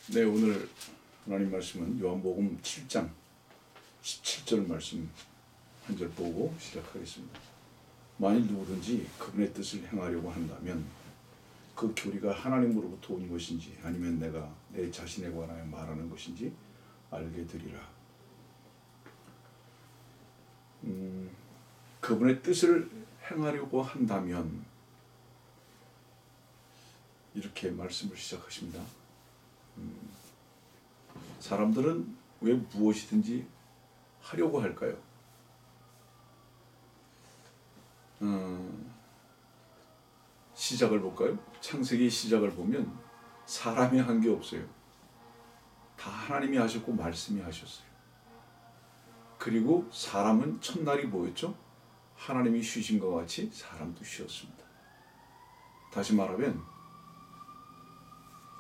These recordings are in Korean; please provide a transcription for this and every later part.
네, 오늘 하나님 말씀은 요한복음 7장 17절 말씀 한 절 보고 시작하겠습니다. 만일 누구든지 그분의 뜻을 행하려고 한다면 그 교리가 하나님으로부터 온 것인지 아니면 내가 내 자신에 관하여 말하는 것인지 알게 되리라. 그분의 뜻을 행하려고 한다면 이렇게 말씀을 시작하십니다. 사람들은 왜 무엇이든지 하려고 할까요? 시작을 볼까요? 창세기 시작을 보면 사람이 한 게 없어요. 다 하나님이 하셨고 말씀이 하셨어요. 그리고 사람은 첫날이 뭐였죠? 하나님이 쉬신 것 같이 사람도 쉬었습니다. 다시 말하면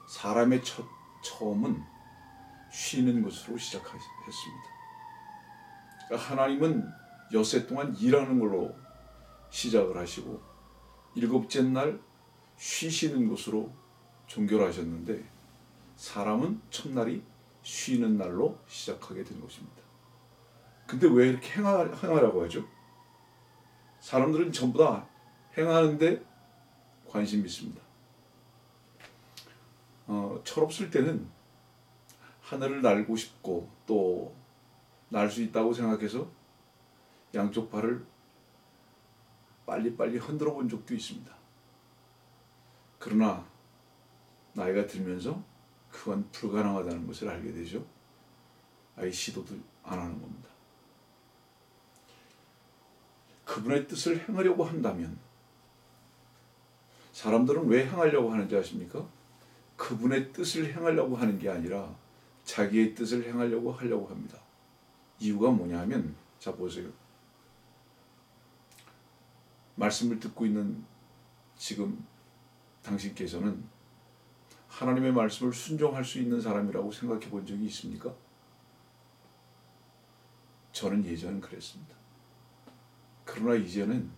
사람의 처음은 쉬는 것으로 시작했습니다. 그러니까 하나님은 엿새 동안 일하는 걸로 시작을 하시고 일곱째 날 쉬시는 것으로 종교를 하셨는데 사람은 첫날이 쉬는 날로 시작하게 된 것입니다. 근데 왜 이렇게 행하라고 하죠? 사람들은 전부 다 행하는데 관심이 있습니다. 철없을 때는 하늘을 날고 싶고 또 날 수 있다고 생각해서 양쪽 발을 빨리빨리 흔들어 본 적도 있습니다. 그러나 나이가 들면서 그건 불가능하다는 것을 알게 되죠. 아예 시도도 안 하는 겁니다. 그분의 뜻을 행하려고 한다면 사람들은 왜 행하려고 하는지 아십니까? 그분의 뜻을 행하려고 하는 게 아니라 자기의 뜻을 하려고 합니다. 이유가 뭐냐면 자 보세요. 말씀을 듣고 있는 지금 당신께서는 하나님의 말씀을 순종할 수 있는 사람이라고 생각해 본 적이 있습니까? 저는 예전엔 그랬습니다. 그러나 이제는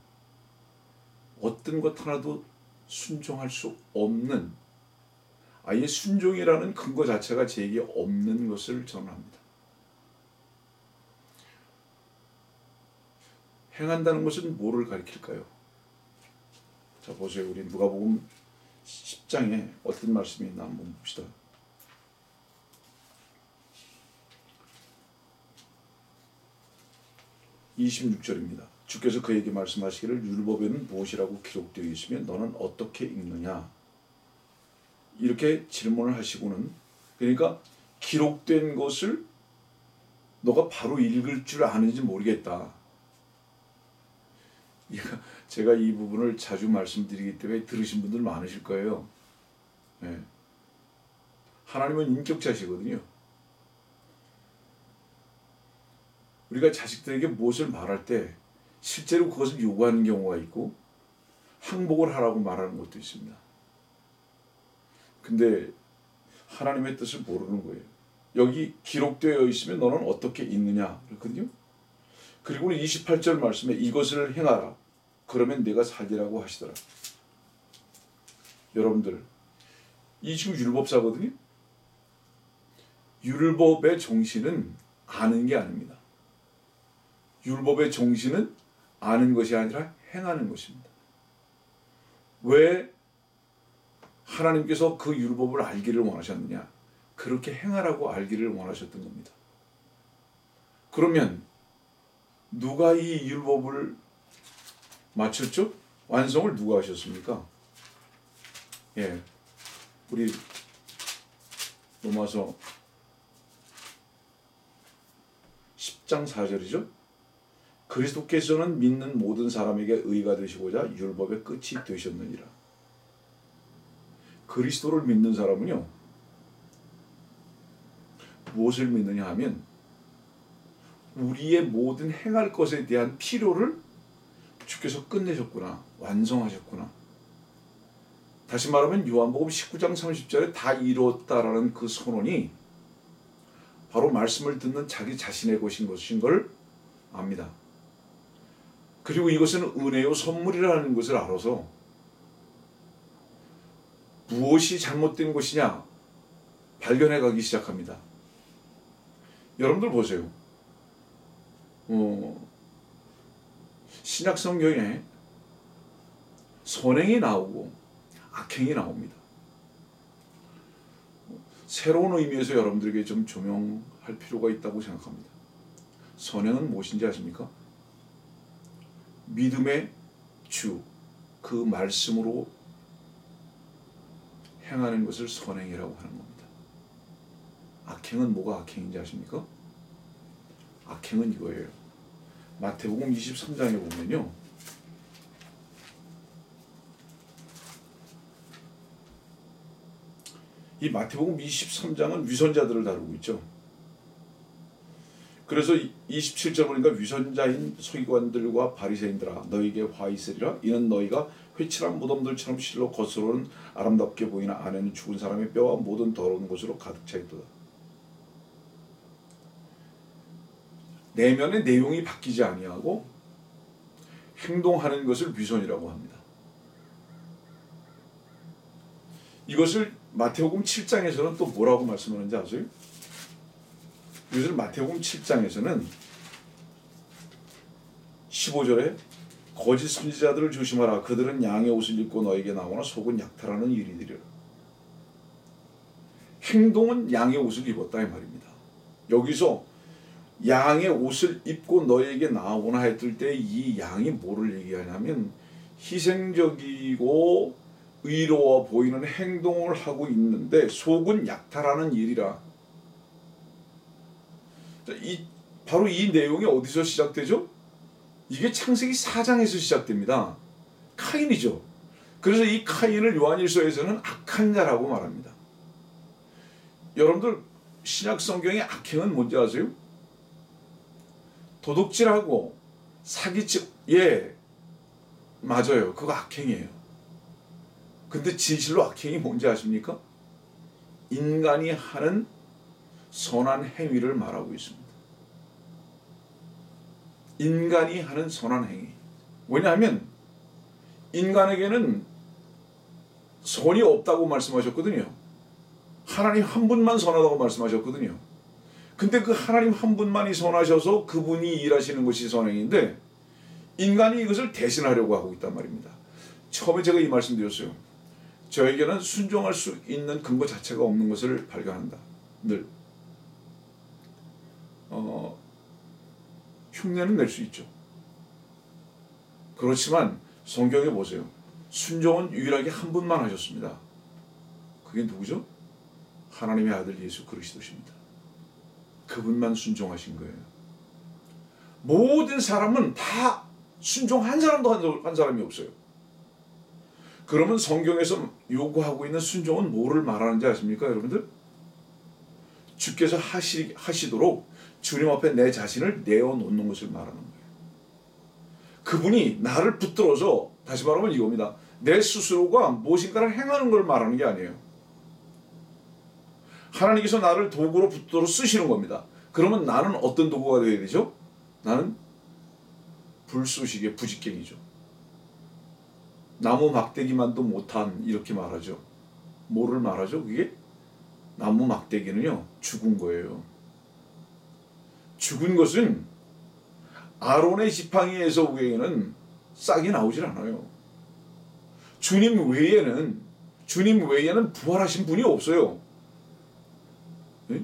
어떤 것 하나도 순종할 수 없는 아예 순종이라는 근거 자체가 제게 없는 것을 저는 합니다. 행한다는 것은 뭐를 가리킬까요? 자 보세요. 우리 누가복음 10장에 어떤 말씀이 있나 한번 봅시다. 26절입니다. 주께서 그에게 말씀하시기를 율법에는 무엇이라고 기록되어 있으면 너는 어떻게 읽느냐? 이렇게 질문을 하시고는 그러니까 기록된 것을 너가 바로 읽을 줄 아는지 모르겠다. 제가 이 부분을 자주 말씀드리기 때문에 들으신 분들 많으실 거예요. 네. 하나님은 인격자시거든요. 우리가 자식들에게 무엇을 말할 때 실제로 그것을 요구하는 경우가 있고 항복을 하라고 말하는 것도 있습니다. 근데 하나님의 뜻을 모르는 거예요. 여기 기록되어 있으면 너는 어떻게 읽느냐 그렇거든요. 그리고 28절 말씀에 이것을 행하라 그러면 내가 살리라고 하시더라. 여러분들 이 지금 율법사거든요. 율법의 정신은 아는 게 아닙니다. 율법의 정신은 아는 것이 아니라 행하는 것입니다. 왜 하나님께서 그 율법을 알기를 원하셨느냐? 그렇게 행하라고 알기를 원하셨던 겁니다. 그러면 누가 이 율법을 마쳤죠? 완성을 누가 하셨습니까? 예, 우리 로마서 10장 4절이죠. 그리스도께서는 믿는 모든 사람에게 의가 되시고자 율법의 끝이 되셨느니라. 그리스도를 믿는 사람은요, 무엇을 믿느냐 하면 우리의 모든 행할 것에 대한 필요를 주께서 끝내셨구나, 완성하셨구나. 다시 말하면 요한복음 19장 30절에 다 이루었다라는 그 선언이 바로 말씀을 듣는 자기 자신의 것인 걸 압니다. 그리고 이것은 은혜요 선물이라는 것을 알아서 무엇이 잘못된 것이냐? 발견해 가기 시작합니다. 여러분들 보세요. 신약 성경에 선행이 나오고 악행이 나옵니다. 새로운 의미에서 여러분들에게 좀 조명할 필요가 있다고 생각합니다. 선행은 무엇인지 아십니까? 믿음의 주, 그 말씀으로 행하는 것을 선행이라고 하는 겁니다. 악행은 뭐가 악행인지 아십니까? 악행은 이거예요. 마태복음 23장에 보면요, 이 마태복음 23장은 위선자들을 다루고 있죠. 그래서 27절 보니까 위선자인 서기관들과 바리새인들아 너희에게 화 있으리라. 이는 너희가 회칠한 무덤들처럼 실로 겉으로는 아름답게 보이나 안에는 죽은 사람의 뼈와 모든 더러운 곳으로 가득 차 있도다. 내면의 내용이 바뀌지 아니하고 행동하는 것을 위선이라고 합니다. 이것을 마태복음 7장에서는 또 뭐라고 말씀하는지 아세요? 이것을 마태복음 7장에서는 15절에 거짓 선지자들을 조심하라. 그들은 양의 옷을 입고 너에게 나오나 속은 약탈하는 일이들이라. 행동은 양의 옷을 입었다 이 말입니다. 여기서 양의 옷을 입고 너에게 나오나 했을 때 이 양이 뭐를 얘기하냐면 희생적이고 의로워 보이는 행동을 하고 있는데 속은 약탈하는 일이라. 바로 이 내용이 어디서 시작되죠? 이게 창세기 4장에서 시작됩니다. 카인이죠. 그래서 이 카인을 요한일서에서는 악한 자라고 말합니다. 여러분들 신약 성경의 악행은 뭔지 아세요? 도둑질하고 사기치, 예, 맞아요. 그거 악행이에요. 근데 진실로 악행이 뭔지 아십니까? 인간이 하는 선한 행위를 말하고 있습니다. 인간이 하는 선한 행위. 왜냐하면 인간에게는 선이 없다고 말씀하셨거든요. 하나님 한 분만 선하다고 말씀하셨거든요. 근데 그 하나님 한 분만이 선하셔서 그분이 일하시는 것이 선행인데 인간이 이것을 대신하려고 하고 있단 말입니다. 처음에 제가 이 말씀 드렸어요. 저에게는 순종할 수 있는 근거 자체가 없는 것을 발견한다. 늘 흉내는 낼 수 있죠. 그렇지만 성경에 보세요. 순종은 유일하게 한 분만 하셨습니다. 그게 누구죠? 하나님의 아들 예수 그리스도십니다. 그분만 순종하신 거예요. 모든 사람은 다 순종 한 사람도 한 사람이 없어요. 그러면 성경에서 요구하고 있는 순종은 뭐를 말하는지 아십니까, 여러분들? 주께서 하시도록 주님 앞에 내 자신을 내어놓는 것을 말하는 거예요. 그분이 나를 붙들어서, 다시 말하면 이겁니다. 내 스스로가 무엇인가를 행하는 걸 말하는 게 아니에요. 하나님께서 나를 도구로 붙들어 쓰시는 겁니다. 그러면 나는 어떤 도구가 되어야 되죠? 나는 불쏘시개 부직갱이죠. 나무 막대기만도 못한, 이렇게 말하죠. 뭐를 말하죠? 그게? 나무 막대기는요, 죽은 거예요. 죽은 것은 아론의 지팡이에서 외에는 싹이 나오질 않아요. 주님 외에는 부활하신 분이 없어요. 네?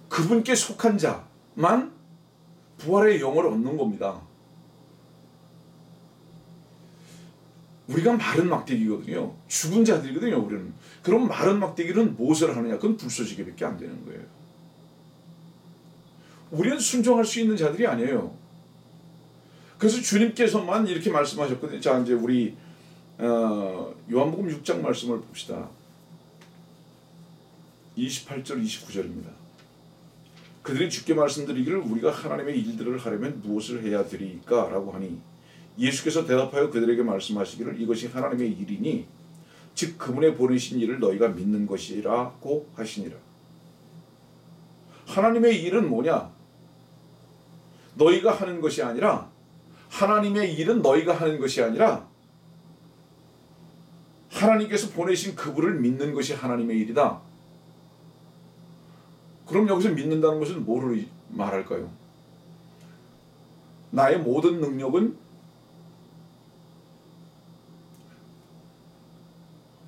그분께 속한 자만 부활의 영을 얻는 겁니다. 우리가 마른 막대기거든요. 죽은 자들이거든요, 우리는. 그럼 마른 막대기는 무엇을 하느냐? 그건 불쏘시개밖에 안 되는 거예요. 우리는 순종할 수 있는 자들이 아니에요. 그래서 주님께서만 이렇게 말씀하셨거든요. 자, 이제 우리 요한복음 6장 말씀을 봅시다. 28절 29절입니다. 그들이 주께 말씀드리기를 우리가 하나님의 일들을 하려면 무엇을 해야 되리까? 라고 하니 예수께서 대답하여 그들에게 말씀하시기를 이것이 하나님의 일이니 즉 그분의 보내신 일을 너희가 믿는 것이라고 하시니라. 하나님의 일은 뭐냐? 너희가 하는 것이 아니라, 하나님의 일은 너희가 하는 것이 아니라 하나님께서 보내신 그분을 믿는 것이 하나님의 일이다. 그럼 여기서 믿는다는 것은 뭐를 말할까요? 나의 모든 능력은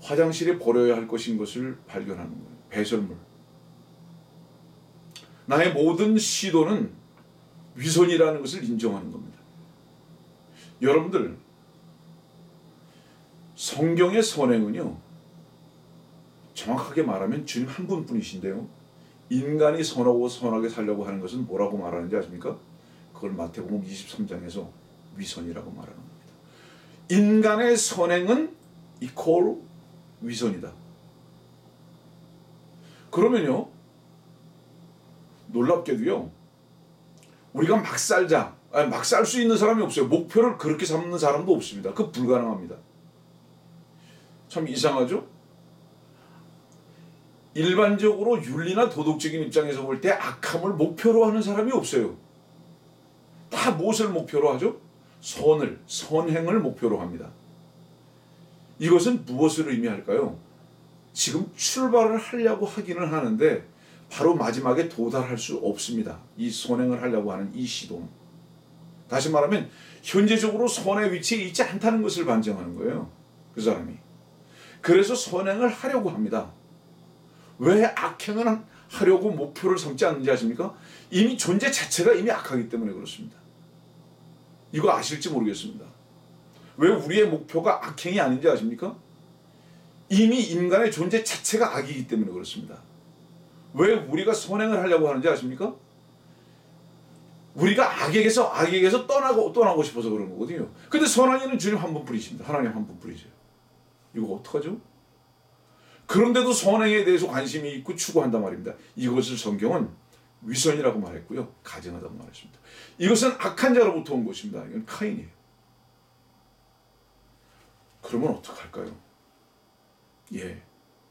화장실에 버려야 할 것인 것을 발견하는 거예요. 배설물. 나의 모든 시도는 위선이라는 것을 인정하는 겁니다. 여러분들, 성경의 선행은요, 정확하게 말하면 주님 한 분뿐이신데요, 인간이 선하고 선하게 살려고 하는 것은 뭐라고 말하는지 아십니까? 그걸 마태복음 23장에서 위선이라고 말하는 겁니다. 인간의 선행은 이퀄 위선이다. 그러면요, 놀랍게도요, 우리가 막 살자, 막 살 수 있는 사람이 없어요. 목표를 그렇게 삼는 사람도 없습니다. 그거 불가능합니다. 참 이상하죠? 일반적으로 윤리나 도덕적인 입장에서 볼 때 악함을 목표로 하는 사람이 없어요. 다 무엇을 목표로 하죠? 선행을 목표로 합니다. 이것은 무엇을 의미할까요? 지금 출발을 하려고 하기는 하는데 바로 마지막에 도달할 수 없습니다. 이 선행을 하려고 하는 이 시도는. 다시 말하면 현재적으로 선의 위치에 있지 않다는 것을 반증하는 거예요. 그 사람이. 그래서 선행을 하려고 합니다. 왜 악행을 하려고 목표를 삼지 않는지 아십니까? 이미 존재 자체가 이미 악하기 때문에 그렇습니다. 이거 아실지 모르겠습니다. 왜 우리의 목표가 악행이 아닌지 아십니까? 이미 인간의 존재 자체가 악이기 때문에 그렇습니다. 왜 우리가 선행을 하려고 하는지 아십니까? 우리가 악에게서 떠나고 싶어서 그런 거거든요. 근데 선한 이는 주님 한 분뿐이십니다. 하나님 한 분뿐이세요. 이거 어떡하죠? 그런데도 선행에 대해서 관심이 있고 추구한단 말입니다. 이것을 성경은 위선이라고 말했고요, 가증하다고 말했습니다. 이것은 악한 자로부터 온 것입니다. 이건 카인이에요. 그러면 어떡할까요?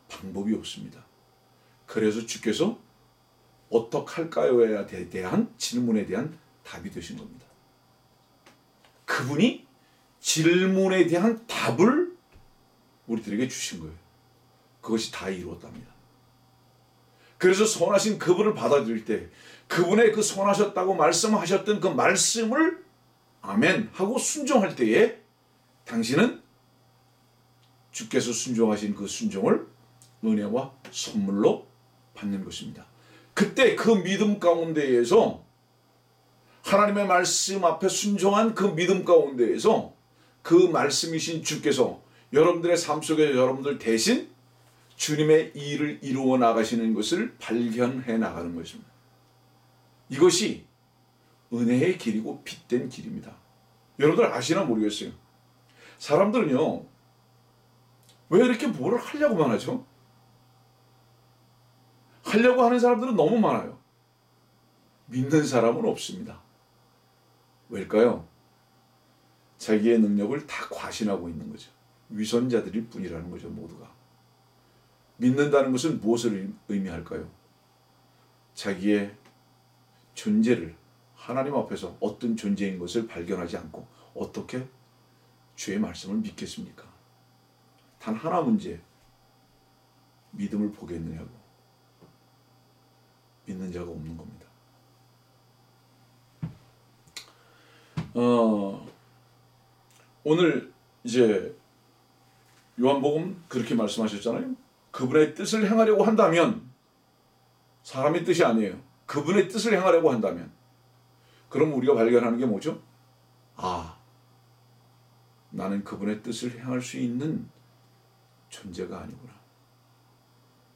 방법이 없습니다. 그래서 주께서 어떡할까요에 대한 질문에 대한 답이 되신 겁니다. 그분이 질문에 대한 답을 우리들에게 주신 거예요. 그것이 다 이루었답니다. 그래서 선하신 그분을 받아들일 때 그분의 그 선하셨다고 말씀하셨던 그 말씀을 아멘 하고 순종할 때에 당신은 주께서 순종하신 그 순종을 은혜와 선물로 받는 것입니다. 그때 그 믿음 가운데에서 하나님의 말씀 앞에 순종한 그 믿음 가운데에서 그 말씀이신 주께서 여러분들의 삶 속에 여러분들 대신 주님의 일을 이루어 나가시는 것을 발견해 나가는 것입니다. 이것이 은혜의 길이고 빛된 길입니다. 여러분들 아시나 모르겠어요. 사람들은요, 왜 이렇게 뭐를 하려고만 하죠? 하려고 하는 사람들은 너무 많아요. 믿는 사람은 없습니다. 왜일까요? 자기의 능력을 다 과신하고 있는 거죠. 위선자들일 뿐이라는 거죠, 모두가. 믿는다는 것은 무엇을 의미할까요? 자기의 존재를 하나님 앞에서 어떤 존재인 것을 발견하지 않고 어떻게 주의 말씀을 믿겠습니까? 단 하나 문제, 믿음을 보겠느냐고. 믿는 자가 없는 겁니다. 오늘 이제 요한복음 그렇게 말씀하셨잖아요. 그분의 뜻을 행하려고 한다면, 사람의 뜻이 아니에요. 그분의 뜻을 행하려고 한다면, 그럼 우리가 발견하는 게 뭐죠? 나는 그분의 뜻을 행할 수 있는 존재가 아니구나.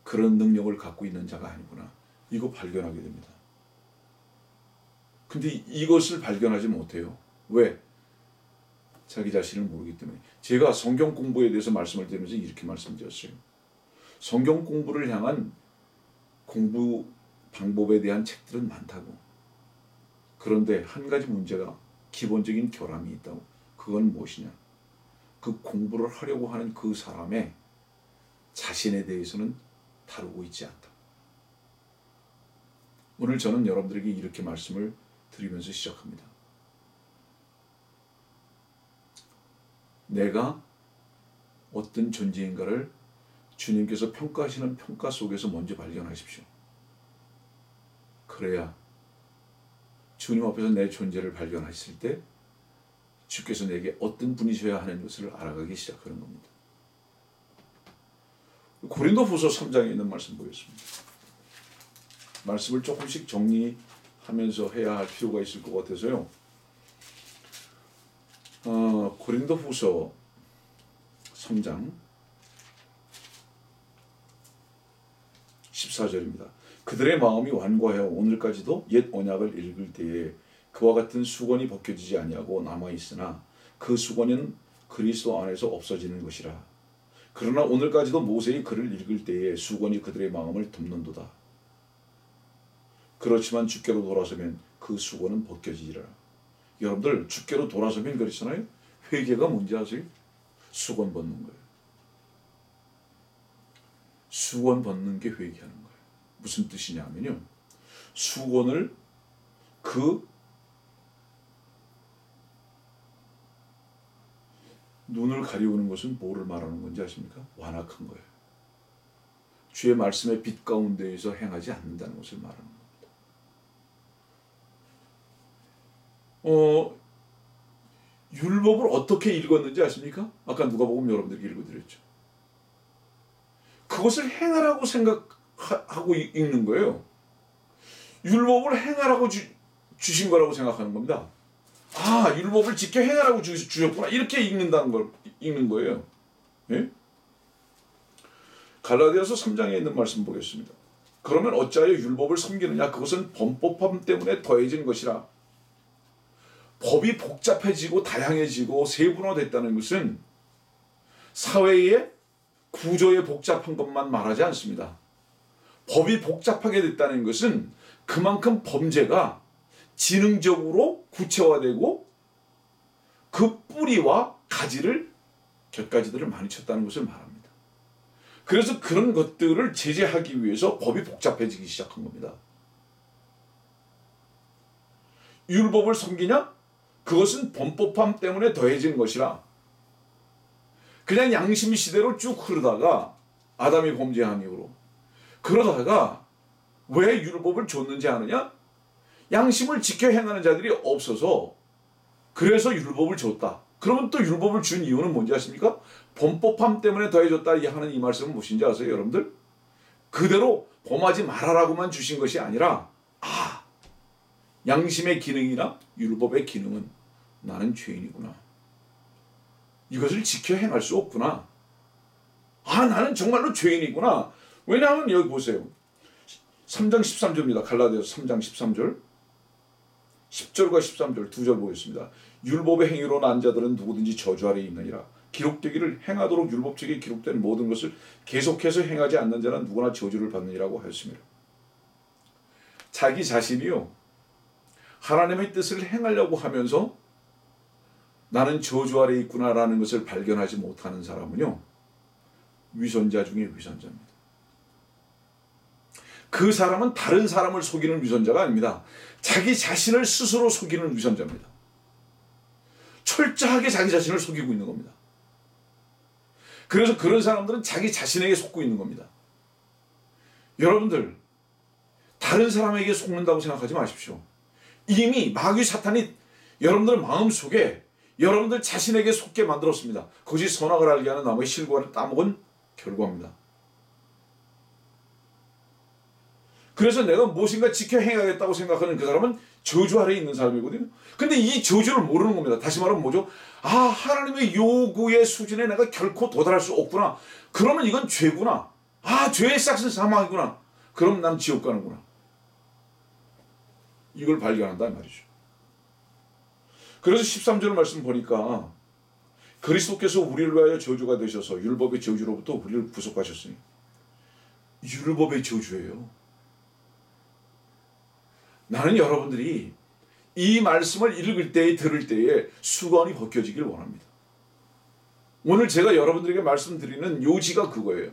그런 능력을 갖고 있는 자가 아니구나. 이거 발견하게 됩니다. 근데 이것을 발견하지 못해요. 왜? 자기 자신을 모르기 때문에. 제가 성경 공부에 대해서 말씀을 드리면서 이렇게 말씀드렸어요. 성경 공부를 향한 공부 방법에 대한 책들은 많다고. 그런데 한 가지 문제가, 기본적인 결함이 있다고. 그건 무엇이냐? 그 공부를 하려고 하는 그 사람의 자신에 대해서는 다루고 있지 않다. 오늘 저는 여러분들에게 이렇게 말씀을 드리면서 시작합니다. 내가 어떤 존재인가를 주님께서 평가하시는 평가 속에서 먼저 발견하십시오. 그래야 주님 앞에서 내 존재를 발견하실 때 주께서 내게 어떤 분이셔야 하는 것을 알아가기 시작하는 겁니다. 고린도후서 3장에 있는 말씀 보겠습니다. 말씀을 조금씩 정리하면서 해야 할 필요가 있을 것 같아서요. 고린도후서 3장 14절입니다. 그들의 마음이 완고하여 오늘까지도 옛 언약을 읽을 때에 그와 같은 수건이 벗겨지지 아니하고 남아있으나 그 수건은 그리스도 안에서 없어지는 것이라. 그러나 오늘까지도 모세의 글을 읽을 때에 수건이 그들의 마음을 덮는도다. 그렇지만 주께로 돌아서면 그 수건은 벗겨지리라. 여러분들 주께로 돌아서면 그랬잖아요. 회개가 뭔지 아세요? 수건 벗는 거예요. 수건 벗는 게 회개하는 거예요. 무슨 뜻이냐면요. 수건을 눈을 가리우는 것은 뭐를 말하는 건지 아십니까? 완악한 거예요. 주의 말씀의 빛 가운데에서 행하지 않는다는 것을 말하는 겁니다. 율법을 어떻게 읽었는지 아십니까? 아까 누가복음 여러분들에게 읽어드렸죠. 그것을 행하라고 생각하고 읽는 거예요. 율법을 행하라고 주신 거라고 생각하는 겁니다. 아, 율법을 지켜 행하라고 주셨구나. 이렇게 읽는 거예요. 예? 갈라디아서 3장에 있는 말씀 보겠습니다. 그러면 어찌하여 율법을 섬기느냐? 그것은 범법함 때문에 더해진 것이라. 법이 복잡해지고 다양해지고 세분화됐다는 것은 사회의 구조의 복잡한 것만 말하지 않습니다. 법이 복잡하게 됐다는 것은 그만큼 범죄가 지능적으로 구체화되고 그 뿌리와 곁가지들을 많이 쳤다는 것을 말합니다. 그래서 그런 것들을 제재하기 위해서 법이 복잡해지기 시작한 겁니다. 율법을 섬기냐? 그것은 범법함 때문에 더해진 것이라. 그냥 양심 시대로 쭉 흐르다가 아담이 범죄한 이후로 그러다가 왜 율법을 줬는지 아느냐? 양심을 지켜 행하는 자들이 없어서 그래서 율법을 줬다. 그러면 또 율법을 준 이유는 뭔지 아십니까? 범법함 때문에 더해졌다 하는 이 말씀은 무엇인지 아세요, 여러분들? 그대로 범하지 말아라고만 주신 것이 아니라 양심의 기능이나 율법의 기능은 나는 죄인이구나. 이것을 지켜 행할 수 없구나. 나는 정말로 죄인이구나. 왜냐하면 여기 보세요. 3장 13절입니다. 갈라디아서 3장 13절. 10절과 13절 두 절 보겠습니다. 율법의 행위로 난 자들은 누구든지 저주 아래에 있느니라. 기록되기를 행하도록 율법책에 기록된 모든 것을 계속해서 행하지 않는 자는 누구나 저주를 받느니라고 하였습니다. 자기 자신이요. 하나님의 뜻을 행하려고 하면서 나는 저주 아래에 있구나라는 것을 발견하지 못하는 사람은요. 위선자 중에 위선자입니다. 그 사람은 다른 사람을 속이는 위선자가 아닙니다. 자기 자신을 스스로 속이는 위선자입니다. 철저하게 자기 자신을 속이고 있는 겁니다. 그래서 그런 사람들은 자기 자신에게 속고 있는 겁니다. 여러분들 다른 사람에게 속는다고 생각하지 마십시오. 이미 마귀 사탄이 여러분들 마음속에 여러분들 자신에게 속게 만들었습니다. 그것이 선악을 알게 하는 나무의 실과를 따먹은 결과입니다. 그래서 내가 무엇인가 지켜 행하겠다고 생각하는 그 사람은 저주 아래에 있는 사람이거든요. 근데 이 저주를 모르는 겁니다. 다시 말하면 뭐죠? 하나님의 요구의 수준에 내가 결코 도달할 수 없구나. 그러면 이건 죄구나. 죄의 싹은 사망이구나. 그럼 난 지옥 가는구나. 이걸 발견한단 말이죠. 그래서 13절 말씀 보니까 그리스도께서 우리를 위하여 저주가 되셔서 율법의 저주로부터 우리를 구속하셨으니 율법의 저주예요. 나는 여러분들이 이 말씀을 읽을 때에 들을 때에 수건이 벗겨지길 원합니다. 오늘 제가 여러분들에게 말씀드리는 요지가 그거예요.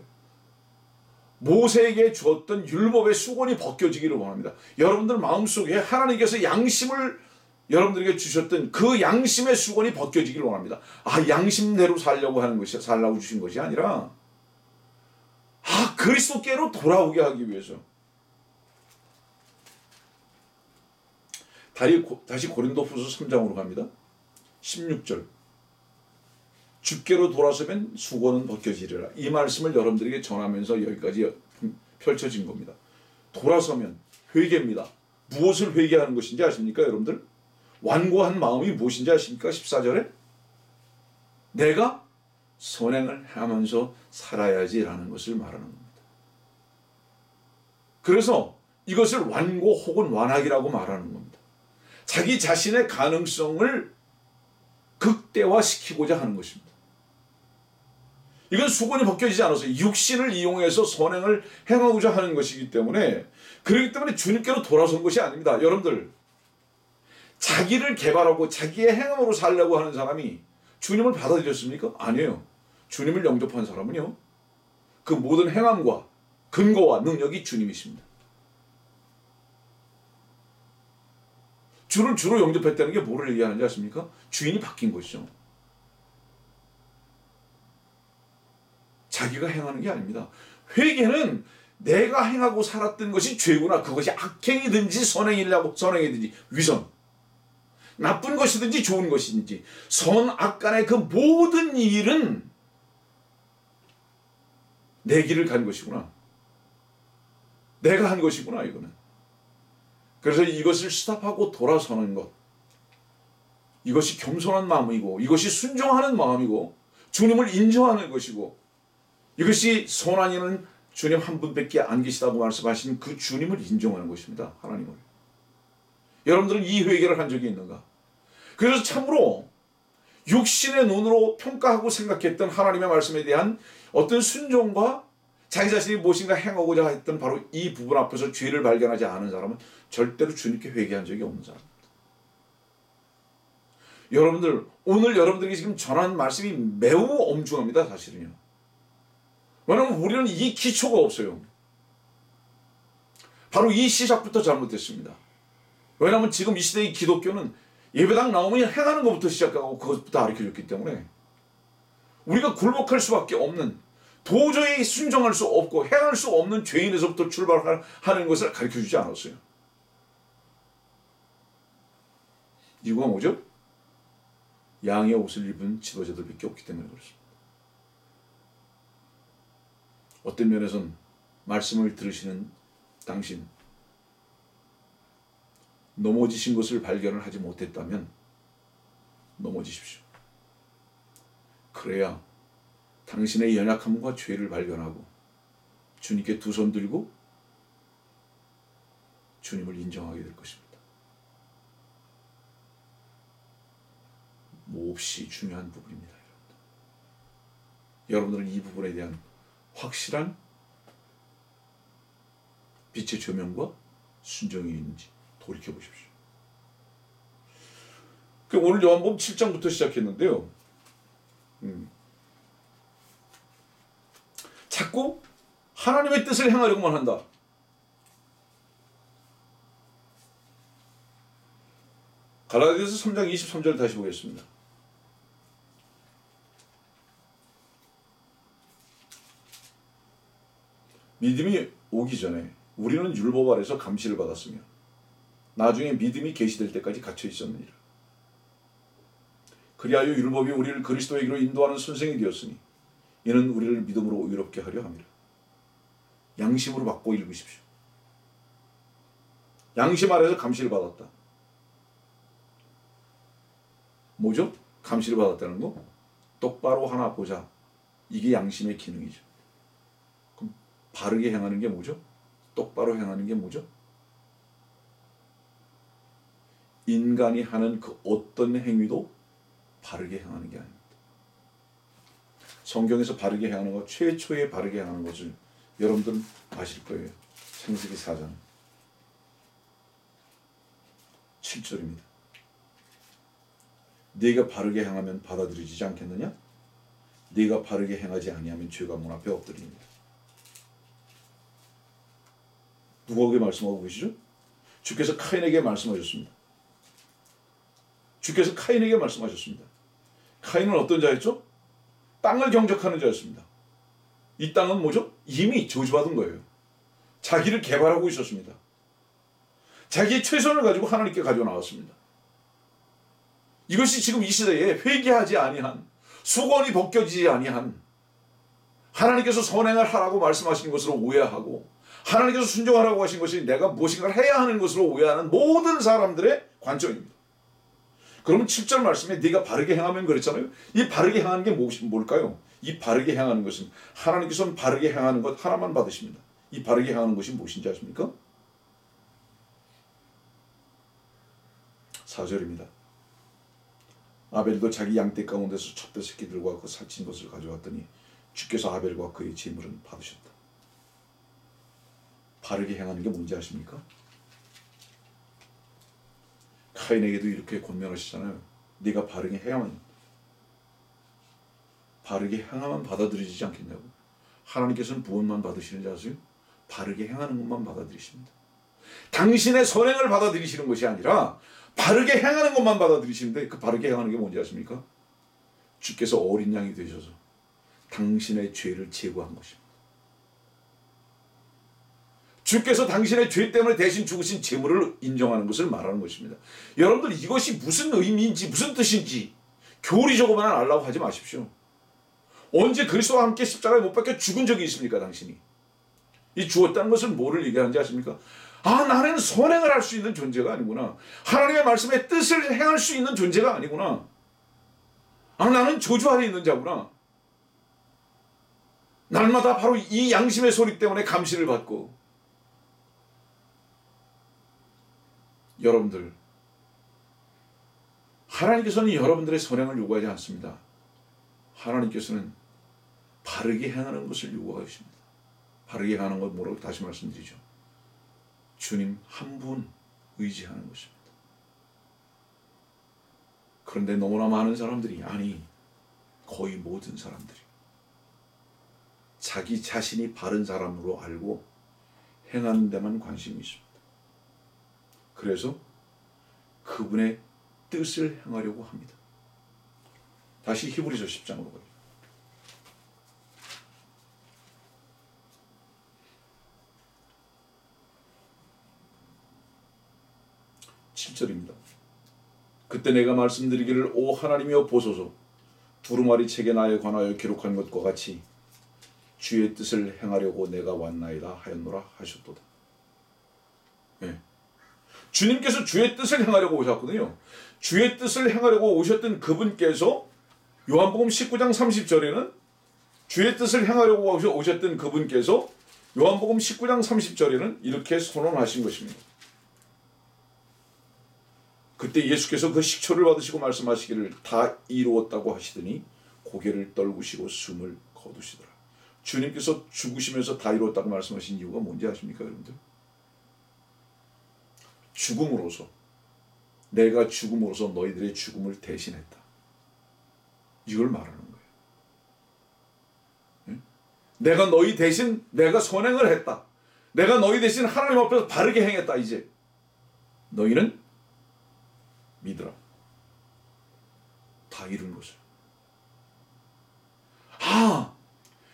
모세에게 주었던 율법의 수건이 벗겨지기를 원합니다. 여러분들 마음속에 하나님께서 양심을 여러분들에게 주셨던 그 양심의 수건이 벗겨지기를 원합니다. 양심대로 살려고 주신 것이 아니라 그리스도께로 돌아오게 하기 위해서. 다시 고린도후서 3장으로 갑니다. 16절. 주께로 돌아서면 수고는 벗겨지리라. 이 말씀을 여러분들에게 전하면서 여기까지 펼쳐진 겁니다. 돌아서면 회개입니다. 무엇을 회개하는 것인지 아십니까, 여러분들? 완고한 마음이 무엇인지 아십니까? 14절에 내가 선행을 하면서 살아야지라는 것을 말하는 겁니다. 그래서 이것을 완고 혹은 완악이라고 말하는 겁니다. 자기 자신의 가능성을 극대화시키고자 하는 것입니다. 이건 수건이 벗겨지지 않았어요. 육신을 이용해서 선행을 행하고자 하는 것이기 때문에, 그렇기 때문에 주님께로 돌아선 것이 아닙니다. 여러분들, 자기를 개발하고 자기의 행함으로 살려고 하는 사람이 주님을 받아들였습니까? 아니에요. 주님을 영접한 사람은요, 그 모든 행함과 근거와 능력이 주님이십니다. 주를 주로 영접했다는 게 뭐를 얘기하는지 아십니까? 주인이 바뀐 것이죠. 자기가 행하는 게 아닙니다. 회개는 내가 행하고 살았던 것이 죄구나. 그것이 악행이든지 선행이든지 위선, 나쁜 것이든지 좋은 것이든지 선악 간의 그 모든 일은 내 길을 간 것이구나. 내가 한 것이구나, 이거는. 그래서 이것을 스탑하고 돌아서는 것, 이것이 겸손한 마음이고, 이것이 순종하는 마음이고, 주님을 인정하는 것이고, 이것이 선한 이는 주님 한 분밖에 안 계시다고 말씀하신 그 주님을 인정하는 것입니다. 하나님을. 여러분들은 이 회개를 한 적이 있는가? 그래서 참으로 육신의 눈으로 평가하고 생각했던 하나님의 말씀에 대한 어떤 순종과 자기 자신이 무엇인가 행하고자 했던 바로 이 부분 앞에서 죄를 발견하지 않은 사람은 절대로 주님께 회개한 적이 없는 사람입니다. 여러분들, 오늘 여러분들에게 지금 전하는 말씀이 매우 엄중합니다. 사실은요. 왜냐하면 우리는 이 기초가 없어요. 바로 이 시작부터 잘못됐습니다. 왜냐하면 지금 이 시대의 기독교는 예배당 나오면 행하는 것부터 시작하고 그것부터 가르쳐줬기 때문에 우리가 굴복할 수밖에 없는, 도저히 순종할 수 없고 행할 수 없는 죄인에서부터 출발하는 것을 가르쳐주지 않았어요. 이유가 뭐죠? 양의 옷을 입은 지도자들밖에 없기 때문에 그렇습니다. 어떤 면에서는 말씀을 들으시는 당신, 넘어지신 것을 발견을 하지 못했다면 넘어지십시오. 그래야 당신의 연약함과 죄를 발견하고 주님께 두 손 들고 주님을 인정하게 될 것입니다. 몹시 중요한 부분입니다. 여러분들은 이 부분에 대한 확실한 빛의 조명과 순종이 있는지 돌이켜보십시오. 오늘 요한복음 7장부터 시작했는데요. 자꾸 하나님의 뜻을 행하려고만 한다. 갈라디아서 3장 23절 다시 보겠습니다. 믿음이 오기 전에 우리는 율법 아래서 감시를 받았으며 나중에 믿음이 계시될 때까지 갇혀 있었느니라. 그리하여 율법이 우리를 그리스도에게로 인도하는 선생이 되었으니 이는 우리를 믿음으로 의롭게 하려 함이라. 양심으로 받고 읽으십시오. 양심 아래서 감시를 받았다. 뭐죠? 감시를 받았다는 거? 똑바로 하나 보자. 이게 양심의 기능이죠. 그럼 바르게 행하는 게 뭐죠? 똑바로 행하는 게 뭐죠? 인간이 하는 그 어떤 행위도 바르게 행하는 게 아닙니다. 성경에서 바르게 행하는 것, 최초의 바르게 행하는 것을 여러분들은 아실 거예요. 창세기 4장 7절입니다. 네가 바르게 행하면 받아들여지지 않겠느냐? 네가 바르게 행하지 아니하면 죄가 문 앞에 엎드립니다. 누구에게 말씀하고 계시죠? 주께서 카인에게 말씀하셨습니다. 주께서 카인에게 말씀하셨습니다. 카인은 어떤 자였죠? 땅을 경작하는 자였습니다. 이 땅은 뭐죠? 이미 저주받은 거예요. 자기를 개발하고 있었습니다. 자기의 최선을 가지고 하나님께 가지고 나왔습니다. 이것이 지금 이 시대에 회개하지 아니한, 수건이 벗겨지지 아니한, 하나님께서 선행을 하라고 말씀하신 것으로 오해하고 하나님께서 순종하라고 하신 것이 내가 무엇인가를 해야 하는 것으로 오해하는 모든 사람들의 관점입니다. 그러면 7절 말씀에 네가 바르게 행하면 그랬잖아요. 이 바르게 행하는 게 뭘까요? 이 바르게 행하는 것은 하나님께서는 바르게 행하는 것 하나만 받으십니다. 이 바르게 행하는 것이 무엇인지 아십니까? 4절입니다. 아벨도 자기 양떼 가운데서 첫 새끼들과 그 살찐 것을 가져왔더니 주께서 아벨과 그의 제물은 받으셨다. 바르게 행하는 게 뭔지 아십니까? 카인에게도 이렇게 권면하시잖아요. 네가 바르게 행하면 받아들이지 않겠냐고. 하나님께서는 무엇만 받으시는지 아세요? 바르게 행하는 것만 받아들이십니다. 당신의 선행을 받아들이시는 것이 아니라 바르게 행하는 것만 받아들이시는데, 그 바르게 행하는 게 뭔지 아십니까? 주께서 어린 양이 되셔서 당신의 죄를 제거한 것입니다. 주께서 당신의 죄 때문에 대신 죽으신 제물을 인정하는 것을 말하는 것입니다. 여러분들, 이것이 무슨 의미인지 무슨 뜻인지 교리 적어만 알라고 하지 마십시오. 언제 그리스도와 함께 십자가에 못 박혀 죽은 적이 있습니까? 당신이 이 죽었다는 것은 뭐를 얘기하는지 아십니까? 나는 선행을 할 수 있는 존재가 아니구나. 하나님의 말씀의 뜻을 행할 수 있는 존재가 아니구나. 나는 저주 아래 있는 자구나. 날마다 바로 이 양심의 소리 때문에 감시를 받고. 여러분들, 하나님께서는 여러분들의 선행을 요구하지 않습니다. 하나님께서는 바르게 행하는 것을 요구하십니다. 바르게 행하는 것 뭐라고 다시 말씀드리죠. 주님 한 분 의지하는 것입니다. 그런데 너무나 많은 사람들이, 아니 거의 모든 사람들이 자기 자신이 바른 사람으로 알고 행하는 데만 관심이 있습니다. 그래서 그분의 뜻을 행하려고 합니다. 다시 히브리서 10장으로 가요. 7절입니다. 그때 내가 말씀드리기를 오 하나님이여 보소서, 두루마리 책에 나에 관하여 기록한 것과 같이 주의 뜻을 행하려고 내가 왔나이다 하였노라 하셨도다. 네. 주님께서 주의 뜻을 행하려고 오셨거든요. 주의 뜻을 행하려고 오셨던 그분께서 요한복음 19장 30절에는 주의 뜻을 행하려고 오셨던 그분께서 요한복음 19장 30절에는 이렇게 선언하신 것입니다. 그때 예수께서 그 식초를 받으시고 말씀하시기를 다 이루었다고 하시더니 고개를 떨구시고 숨을 거두시더라. 주님께서 죽으시면서 다 이루었다고 말씀하신 이유가 뭔지 아십니까, 여러분들? 죽음으로써, 내가 죽음으로써 너희들의 죽음을 대신했다. 이걸 말하는 거예요. 응? 내가 너희 대신 내가 선행을 했다. 내가 너희 대신 하나님 앞에서 바르게 행했다. 이제 너희는 믿으라. 다 이룬 것을.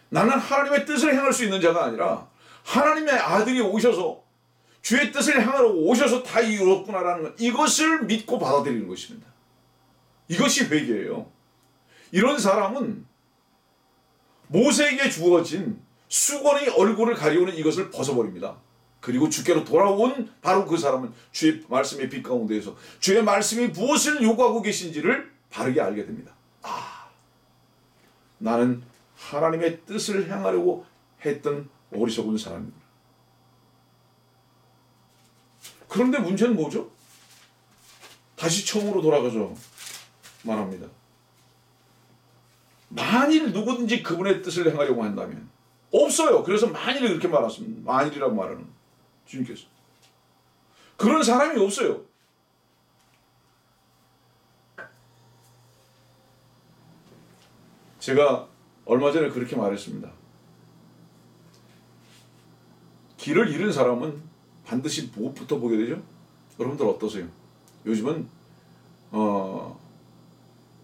나는 하나님의 뜻을 행할 수 있는 자가 아니라 하나님의 아들이 오셔서 주의 뜻을 행하려고 오셔서 다 이루었구나라는 것, 이것을 믿고 받아들이는 것입니다. 이것이 회개예요. 이런 사람은 모세에게 주어진 수건이 얼굴을 가리우는 이것을 벗어버립니다. 그리고 주께로 돌아온 바로 그 사람은 주의 말씀의 빛 가운데에서 주의 말씀이 무엇을 요구하고 계신지를 바르게 알게 됩니다. 나는 하나님의 뜻을 행하려고 했던 어리석은 사람입니다. 그런데 문제는 뭐죠? 다시 처음으로 돌아가서 말합니다. 만일 누구든지 그분의 뜻을 행하려고 한다면 없어요. 그래서 만일 그렇게 말했습니다. 만일이라고 말하는 주님께서. 그런 사람이 없어요. 제가 얼마 전에 그렇게 말했습니다. 길을 잃은 사람은 반드시 무엇부터 보게 되죠? 여러분들 어떠세요? 요즘은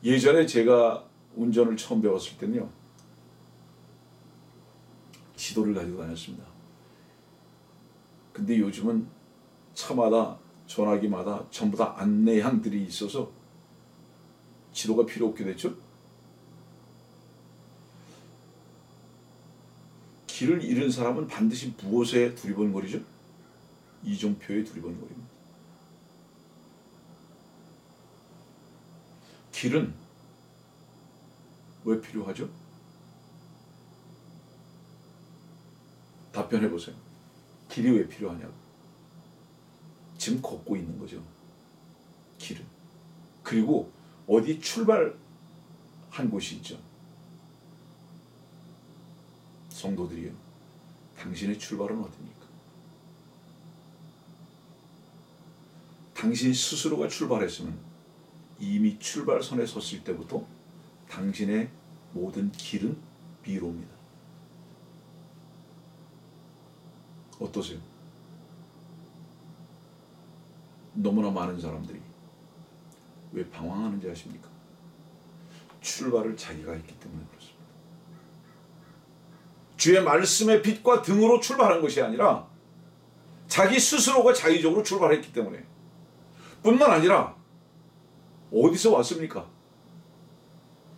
예전에 제가 운전을 처음 배웠을 때는요, 지도를 가지고 다녔습니다. 근데 요즘은 차마다 전화기마다 전부 다 안내양들이 있어서 지도가 필요 없게 됐죠. 길을 잃은 사람은 반드시 무엇에 두리번거리죠? 이정표에 두리번거립니다. 길은 왜 필요하죠? 답변해 보세요. 길이 왜 필요하냐고. 지금 걷고 있는 거죠. 길은. 그리고 어디 출발한 곳이 있죠. 성도들이요. 당신의 출발은 어디입니까? 당신 스스로가 출발했으면 이미 출발선에 섰을 때부터 당신의 모든 길은 미로입니다. 어떠세요? 너무나 많은 사람들이 왜 방황하는지 아십니까? 출발을 자기가 했기 때문에 그렇습니다. 주의 말씀의 빛과 등으로 출발한 것이 아니라 자기 스스로가 자의적으로 출발했기 때문에. 뿐만 아니라 어디서 왔습니까?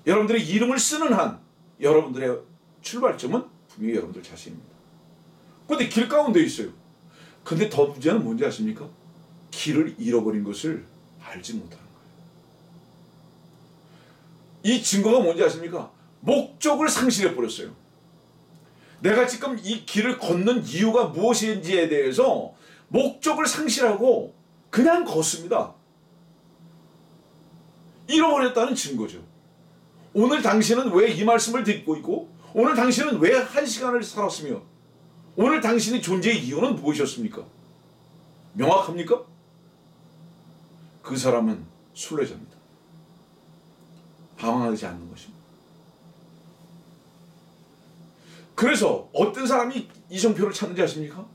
여러분들의 이름을 쓰는 한 여러분들의 출발점은 분명히 여러분들 자신입니다. 그런데 길 가운데 있어요. 근데 더 문제는 뭔지 아십니까? 길을 잃어버린 것을 알지 못하는 거예요. 이 증거가 뭔지 아십니까? 목적을 상실해버렸어요. 내가 지금 이 길을 걷는 이유가 무엇인지에 대해서 목적을 상실하고 그냥 걷습니다. 잃어버렸다는 증거죠. 오늘 당신은 왜 이 말씀을 듣고 있고, 오늘 당신은 왜 한 시간을 살았으며, 오늘 당신의 존재의 이유는 무엇이었습니까? 명확합니까? 그 사람은 순례자입니다. 방황하지 않는 것입니다. 그래서 어떤 사람이 이정표를 찾는지 아십니까?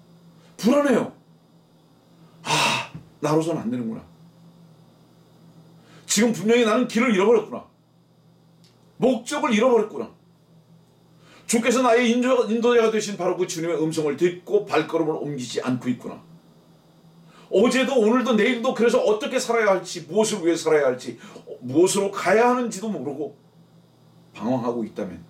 불안해요. 나로서는 안 되는구나. 지금 분명히 나는 길을 잃어버렸구나. 목적을 잃어버렸구나. 주께서 나의 인도자가 되신 바로 그 주님의 음성을 듣고 발걸음을 옮기지 않고 있구나. 어제도 오늘도 내일도 그래서 어떻게 살아야 할지, 무엇을 위해 살아야 할지, 무엇으로 가야 하는지도 모르고 방황하고 있다면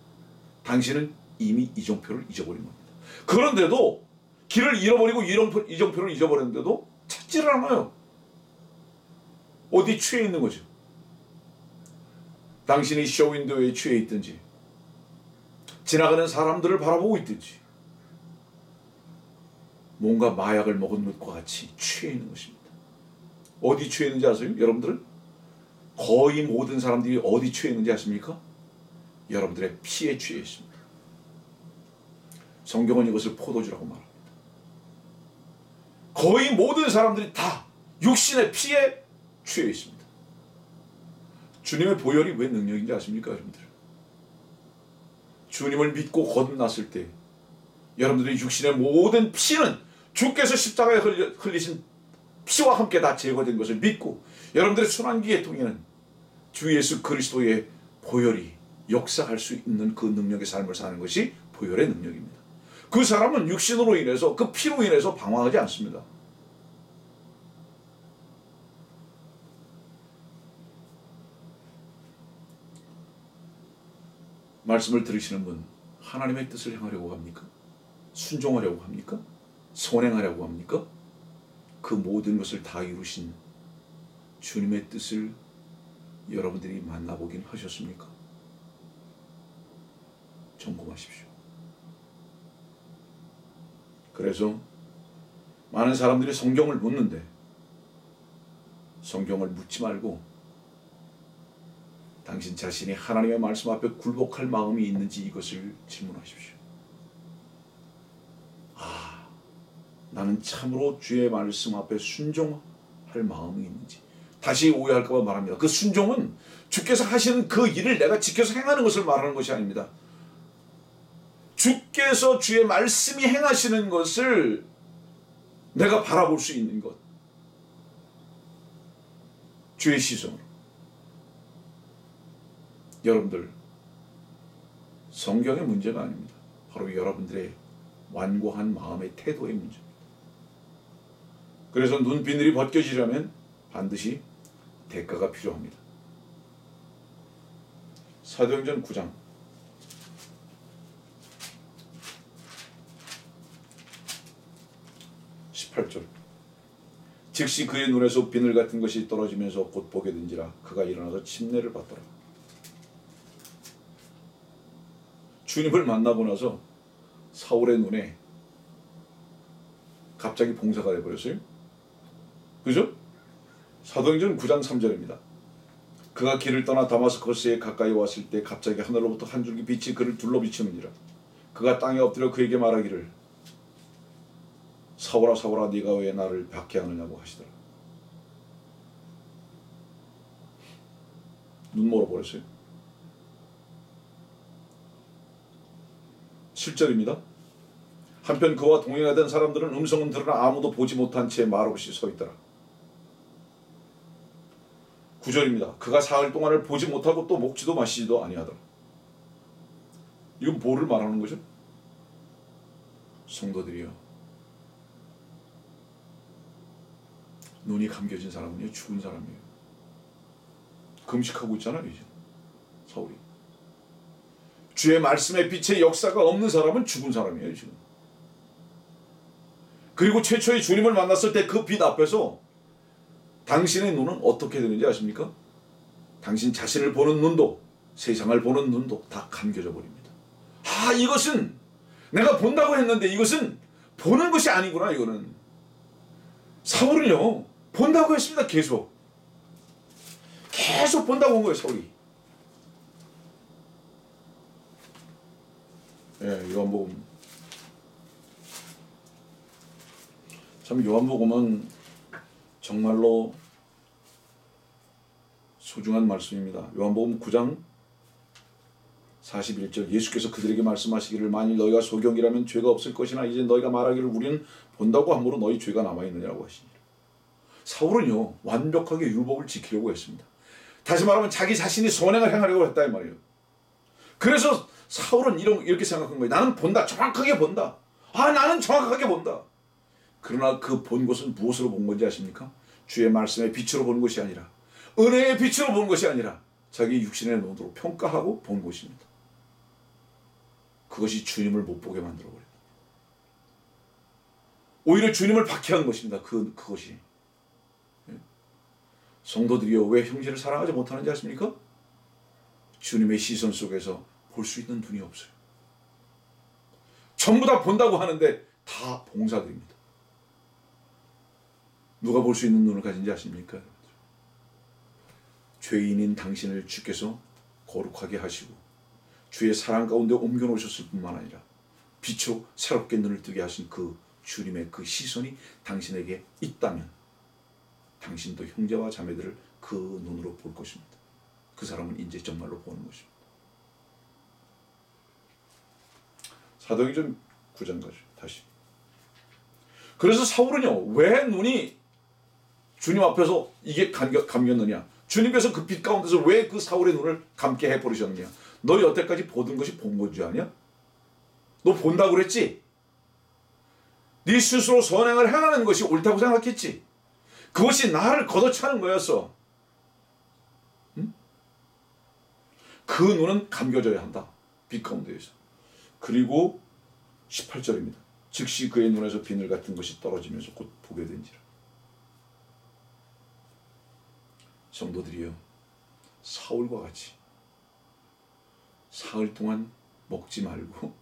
당신은 이미 이정표를 잊어버린 겁니다. 그런데도 길을 잃어버리고 이정표를 잊어버렸는데도 찾지를 않아요. 어디 취해 있는 거죠. 당신이 쇼윈도에 취해 있든지 지나가는 사람들을 바라보고 있든지 뭔가 마약을 먹은 것과 같이 취해 있는 것입니다. 어디 취해 있는지 아세요? 여러분들은? 거의 모든 사람들이 어디 취해 있는지 아십니까? 여러분들의 피에 취해 있습니다. 성경은 이것을 포도주라고 말합니다. 거의 모든 사람들이 다 육신의 피에 취해 있습니다. 주님의 보혈이 왜 능력인지 아십니까, 여러분들? 주님을 믿고 거듭났을 때 여러분들의 육신의 모든 피는 주께서 십자가에 흘리신 피와 함께 다 제거된 것을 믿고 여러분들의 순환기에 통해는 주 예수 그리스도의 보혈이 역사할 수 있는 그 능력의 삶을 사는 것이 보혈의 능력입니다. 그 사람은 육신으로 인해서 그 피로 인해서 방황하지 않습니다. 말씀을 들으시는 분, 하나님의 뜻을 행하려고 합니까? 순종하려고 합니까? 선행하려고 합니까? 그 모든 것을 다 이루신 주님의 뜻을 여러분들이 만나보긴 하셨습니까? 점검하십시오. 그래서 많은 사람들이 성경을 묻는데 성경을 묻지 말고 당신 자신이 하나님의 말씀 앞에 굴복할 마음이 있는지 이것을 질문하십시오. 나는 참으로 주의 말씀 앞에 순종할 마음이 있는지. 다시 오해할까 봐 말합니다. 그 순종은 주께서 하시는 그 일을 내가 지켜서 행하는 것을 말하는 것이 아닙니다. 주께서 주의 말씀이 행하시는 것을 내가 바라볼 수 있는 것. 주의 시선으로. 여러분들, 성경의 문제가 아닙니다. 바로 여러분들의 완고한 마음의 태도의 문제입니다. 그래서 눈비늘이 벗겨지려면 반드시 대가가 필요합니다. 사도행전 9장 18절. 즉시 그의 눈에서 비늘 같은 것이 떨어지면서 곧 보게 된지라 그가 일어나서 침례를 받더라. 주님을 만나고 나서 사울의 눈에 갑자기 봉사가 되어버렸어요. 그죠? 사도행전 9장 3절입니다. 그가 길을 떠나 다마스커스에 가까이 왔을 때 갑자기 하늘로부터 한 줄기 빛이 그를 둘러 비추는지라. 그가 땅에 엎드려 그에게 말하기를 사울아 사울아 네가 왜 나를 박해하느냐고 하시더라. 눈 멀어버렸어요. 7절입니다. 한편 그와 동행하던 사람들은 음성은 들으나 아무도 보지 못한 채 말없이 서 있더라. 9절입니다. 그가 사흘 동안을 보지 못하고 또 먹지도 마시지도 아니하더라. 이건 뭐를 말하는 거죠? 성도들이요, 눈이 감겨진 사람은요 죽은 사람이에요. 금식하고 있잖아요 이제 사울이. 주의 말씀의 빛의 역사가 없는 사람은 죽은 사람이에요 지금. 그리고 최초의 주님을 만났을 때 그 빛 앞에서 당신의 눈은 어떻게 되는지 아십니까? 당신 자신을 보는 눈도 세상을 보는 눈도 다 감겨져 버립니다. 아, 이것은 내가 본다고 했는데 이것은 보는 것이 아니구나. 이거는 사울은요 본다고 했습니다. 계속 본다고 한 거예요 사울이. 예, 요한복음. 참 요한복음은 정말로 소중한 말씀입니다. 요한복음 9장 41절. 예수께서 그들에게 말씀하시기를 만일 너희가 소경이라면 죄가 없을 것이나 이제 너희가 말하기를 우리는 본다고 함으로 너희 죄가 남아있느냐고 하시니라. 사울은요 완벽하게 율법을 지키려고 했습니다. 다시 말하면 자기 자신이 선행을 행하려고 했다 이 말이에요. 그래서 사울은 이렇게 생각한 거예요. 나는 본다. 정확하게 본다. 아, 나는 정확하게 본다. 그러나 그 본 것은 무엇으로 본 건지 아십니까? 주의 말씀의 빛으로 본 것이 아니라, 은혜의 빛으로 본 것이 아니라 자기 육신의 눈으로 평가하고 본 것입니다. 그것이 주님을 못 보게 만들어버려요. 오히려 주님을 박해한 것입니다. 그것이. 성도들이여, 왜 형제를 사랑하지 못하는지 아십니까? 주님의 시선 속에서 볼 수 있는 눈이 없어요. 전부 다 본다고 하는데 다 봉사들입니다. 누가 볼 수 있는 눈을 가진지 아십니까? 죄인인 당신을 주께서 거룩하게 하시고 주의 사랑 가운데 옮겨 놓으셨을 뿐만 아니라 빛으로 새롭게 눈을 뜨게 하신 그 주님의 그 시선이 당신에게 있다면 당신도 형제와 자매들을 그 눈으로 볼 것입니다. 그 사람은 이제 정말로 보는 것입니다. 사도행전 9장 가죠. 다시. 그래서 사울은요 왜 눈이 주님 앞에서 이게 감겼느냐, 주님께서 그 빛 가운데서 왜 그 사울의 눈을 감게 해버리셨느냐. 너 여태까지 보던 것이 본 건지 아냐? 너 본다고 그랬지? 네 스스로 선행을 행하는 것이 옳다고 생각했지? 그것이 나를 걷어차는 거였어. 응? 그 눈은 감겨져야 한다. 빛 가운데에서. 그리고 18절입니다. 즉시 그의 눈에서 비늘 같은 것이 떨어지면서 곧 보게 된지라. 성도들이여, 사울과 같이 사흘 동안 먹지 말고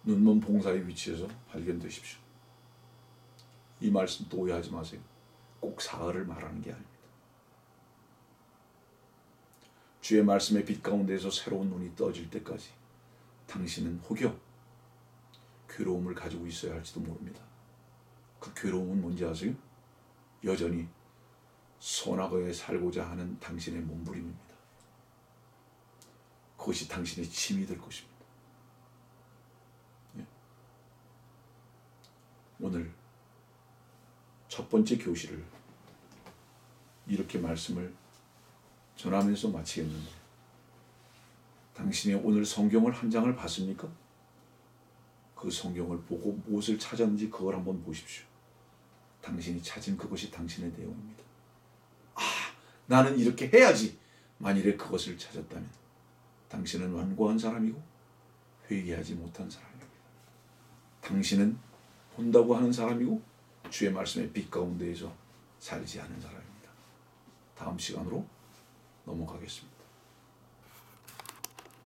눈먼 봉사의 위치에서 발견되십시오. 이 말씀 또 오해하지 마세요. 꼭 사흘을 말하는 게 아닙니다. 주의 말씀의 빛 가운데에서 새로운 눈이 떠질 때까지 당신은 혹여 괴로움을 가지고 있어야 할지도 모릅니다. 그 괴로움은 뭔지 아세요? 여전히 선악에 살고자 하는 당신의 몸부림입니다. 그것이 당신의 짐이 될 것입니다. 예. 오늘 첫 번째 교실을 이렇게 말씀을 전하면서 마치겠는데, 당신이 오늘 성경을 한 장을 봤습니까? 그 성경을 보고 무엇을 찾았는지 그걸 한번 보십시오. 당신이 찾은 그것이 당신의 내용입니다. 아, 나는 이렇게 해야지. 만일에 그것을 찾았다면 당신은 완고한 사람이고 회개하지 못한 사람입니다. 당신은 본다고 하는 사람이고 주의 말씀의 빛 가운데에서 살지 않은 사람입니다. 다음 시간으로 넘어가겠습니다.